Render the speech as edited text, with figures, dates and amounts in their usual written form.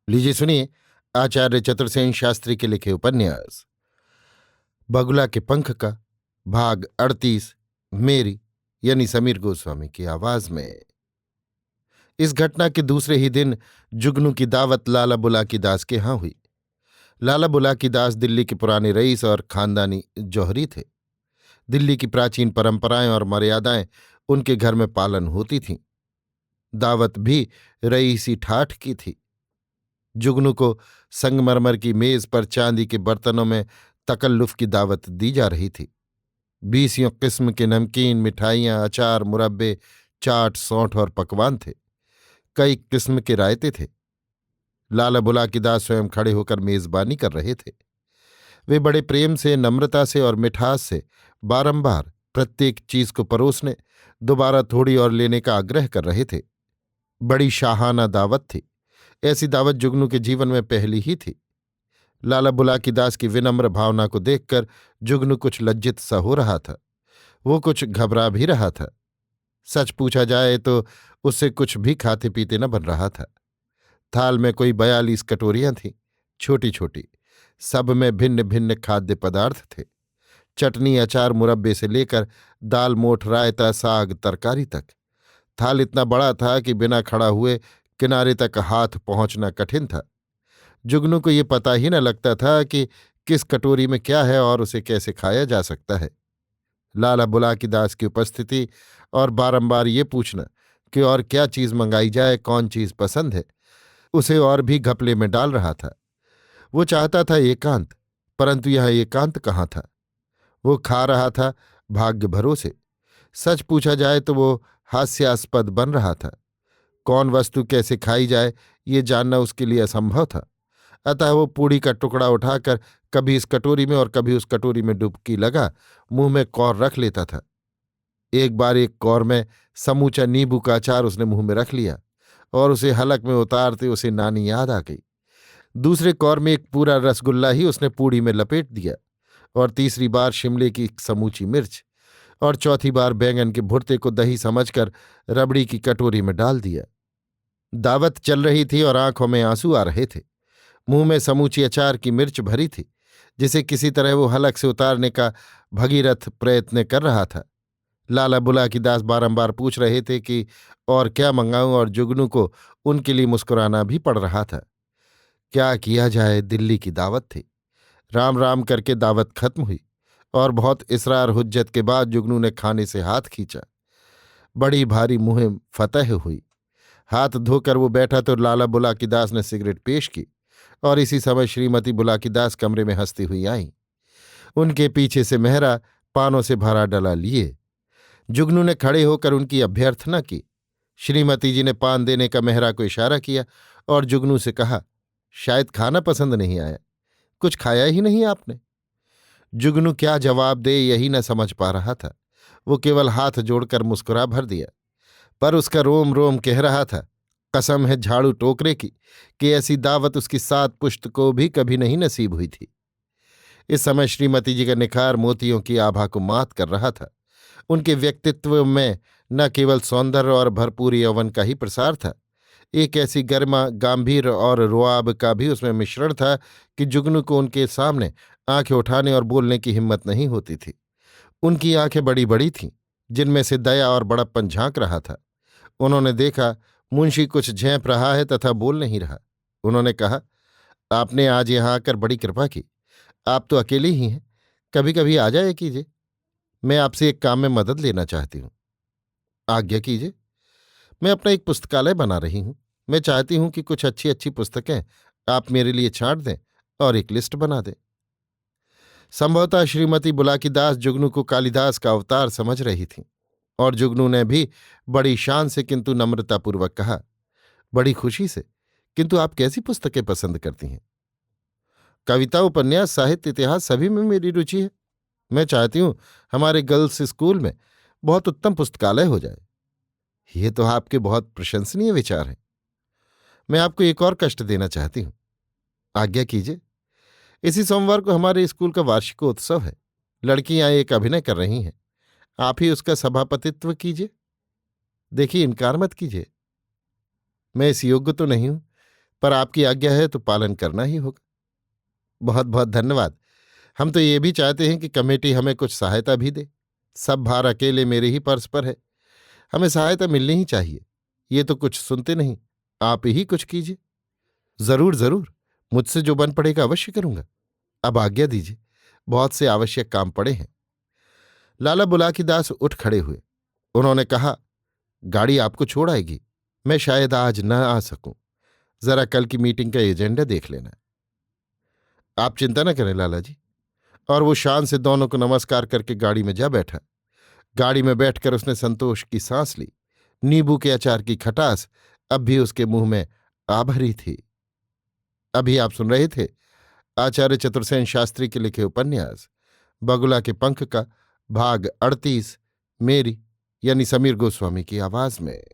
लीजिए सुनिए आचार्य चतुर्सेन शास्त्री के लिखे उपन्यास बगुला के पंख का भाग 38 मेरी यानी समीर गोस्वामी की आवाज में। इस घटना के दूसरे ही दिन जुगनू की दावत लाला बुलाकी दास के यहाँ हुई। लाला बुलाकी दास दिल्ली के पुराने रईस और खानदानी जौहरी थे। दिल्ली की प्राचीन परंपराएं और मर्यादाएं उनके घर में पालन होती थीं। दावत भी रईसी ठाठ की थी। जुगनू को संगमरमर की मेज पर चांदी के बर्तनों में तकल्लुफ की दावत दी जा रही थी। 20 किस्म के नमकीन, मिठाइयाँ, अचार, मुरब्बे, चाट, सौंठ और पकवान थे। कई किस्म के रायते थे। लाला बुलाकी दास स्वयं खड़े होकर मेजबानी कर रहे थे। वे बड़े प्रेम से, नम्रता से और मिठास से बारंबार प्रत्येक चीज को परोसने, दोबारा थोड़ी और लेने का आग्रह कर रहे थे। बड़ी शाहाना दावत थी। ऐसी दावत जुगनू के जीवन में पहली ही थी। लाला बुलाकी दास की विनम्र भावना को देखकर जुगनू कुछ लज्जित सा हो रहा था। वो कुछ घबरा भी रहा था। सच पूछा जाए तो उससे कुछ भी खाते पीते न बन रहा था। थाल में कोई 42 कटोरियां थीं, छोटी छोटी। सब में भिन्न भिन्न खाद्य पदार्थ थे। चटनी, अचार, मुरब्बे से लेकर दाल, मोठ, रायता, साग, तरकारी तक। थाल इतना बड़ा था कि बिना खड़ा हुए किनारे तक हाथ पहुंचना कठिन था। जुगनू को ये पता ही न लगता था कि किस कटोरी में क्या है और उसे कैसे खाया जा सकता है। लाला बुलाकी दास की उपस्थिति और बारंबार ये पूछना कि और क्या चीज मंगाई जाए, कौन चीज पसंद है, उसे और भी घपले में डाल रहा था। वो चाहता था एकांत, परंतु यह एकांत कहाँ था। वो खा रहा था भाग्य भरोसे। सच पूछा जाए तो वो हास्यास्पद बन रहा था। कौन वस्तु कैसे खाई जाए ये जानना उसके लिए असंभव था। अतः वो पूड़ी का टुकड़ा उठाकर कभी इस कटोरी में और कभी उस कटोरी में डुबकी लगा मुंह में कौर रख लेता था। एक बार एक कौर में समूचा नींबू का अचार उसने मुंह में रख लिया और उसे हलक में उतारते उसे नानी याद आ गई। दूसरे कौर में एक पूरा रसगुल्ला ही उसने पूड़ी में लपेट दिया और तीसरी बार शिमले की एक समूची मिर्च और चौथी बार बैंगन के भुर्ते को दही समझकर रबड़ी की कटोरी में डाल दिया। दावत चल रही थी और आंखों में आंसू आ रहे थे। मुंह में समूची अचार की मिर्च भरी थी, जिसे किसी तरह वो हलक से उतारने का भगीरथ प्रयत्न कर रहा था। लाला बुलाकी दास बारंबार पूछ रहे थे कि और क्या मंगाऊं, और जुगनू को उनके लिए मुस्कुराना भी पड़ रहा था। क्या किया जाए, दिल्ली की दावत थी। राम राम करके दावत खत्म हुई और बहुत इसरार हुज्जत के बाद जुगनू ने खाने से हाथ खींचा। बड़ी भारी मुहिम फतह हुई। हाथ धोकर वो बैठा तो लाला बुलाकी दास ने सिगरेट पेश की और इसी समय श्रीमती बुलाकी दास कमरे में हंसती हुई आईं। उनके पीछे से मेहरा पानों से भरा डला लिए। जुगनू ने खड़े होकर उनकी अभ्यर्थना की। श्रीमती जी ने पान देने का मेहरा को इशारा किया और जुगनू से कहा, शायद खाना पसंद नहीं आया, कुछ खाया ही नहीं आपने। जुगनू क्या जवाब दे यही न समझ पा रहा था। वो केवल हाथ जोड़कर मुस्कुरा भर दिया, पर उसका रोम रोम कह रहा था, कसम है झाड़ू टोकरे की कि ऐसी दावत उसकी 7 पुश्त को भी कभी नहीं नसीब हुई थी। इस समय श्रीमती जी का निखार मोतियों की आभा को मात कर रहा था। उनके व्यक्तित्व में न केवल सौंदर्य और भरपूर यौवन का ही प्रसार था, एक ऐसी गरिमा, गांभीर्य और रुआब का भी उसमें मिश्रण था कि जुगनू को उनके सामने आंखें उठाने और बोलने की हिम्मत नहीं होती थी। उनकी आंखें बड़ी बड़ी थीं, जिनमें से दया और बड़प्पन झांक रहा था। उन्होंने देखा मुंशी कुछ झेंप रहा है तथा बोल नहीं रहा। उन्होंने कहा, आपने आज यहां आकर बड़ी कृपा की। आप तो अकेले ही हैं, कभी कभी आ जाया कीजिए। मैं आपसे एक काम में मदद लेना चाहती हूँ। आज्ञा कीजिए। मैं अपना एक पुस्तकालय बना रही हूँ। मैं चाहती हूँ कि कुछ अच्छी अच्छी पुस्तकें आप मेरे लिए छांट दें और एक लिस्ट बना दें। संभवतः श्रीमती बुलाकी दास जुगनू को कालिदास का अवतार समझ रही थीं और जुगनू ने भी बड़ी शान से किंतु नम्रतापूर्वक कहा, बड़ी खुशी से, किंतु आप कैसी पुस्तकें पसंद करती हैं? कविता, उपन्यास, साहित्य, इतिहास सभी में मेरी रुचि है। मैं चाहती हूं हमारे गर्ल्स स्कूल में बहुत उत्तम पुस्तकालय हो जाए। ये तो आपके बहुत प्रशंसनीय विचार हैं। मैं आपको एक और कष्ट देना चाहती हूं। आज्ञा कीजिए। इसी सोमवार को हमारे स्कूल का वार्षिकोत्सव है। लड़कियां एक अभिनय कर रही हैं। आप ही उसका सभापतित्व कीजिए। देखिए, इनकार मत कीजिए। मैं इस योग्य तो नहीं हूं, पर आपकी आज्ञा है तो पालन करना ही होगा। बहुत बहुत धन्यवाद। हम तो ये भी चाहते हैं कि कमेटी हमें कुछ सहायता भी दे। सब भार अकेले मेरे ही पर्स पर है। हमें सहायता मिलनी ही चाहिए। ये तो कुछ सुनते नहीं। आप ही कुछ कीजिए। जरूर जरूर, मुझसे जो बन पड़ेगा अवश्य करूंगा। अब आज्ञा दीजिए, बहुत से आवश्यक काम पड़े हैं। लाला बुलाकीदास उठ खड़े हुए। उन्होंने कहा, गाड़ी आपको छोड़ आएगी। मैं शायद आज न आ सकूं। जरा कल की मीटिंग का एजेंडा देख लेना। आप चिंता न करें लाला जी। और वो शान से दोनों को नमस्कार करके गाड़ी में जा बैठा। गाड़ी में बैठकर उसने संतोष की सांस ली। नींबू के अचार की खटास अब भी उसके मुंह में आ भरी थी। अभी आप सुन रहे थे आचार्य चतुर्सेन शास्त्री के लिखे उपन्यास बगुला के पंख का भाग 38, मेरी यानी समीर गोस्वामी की आवाज में।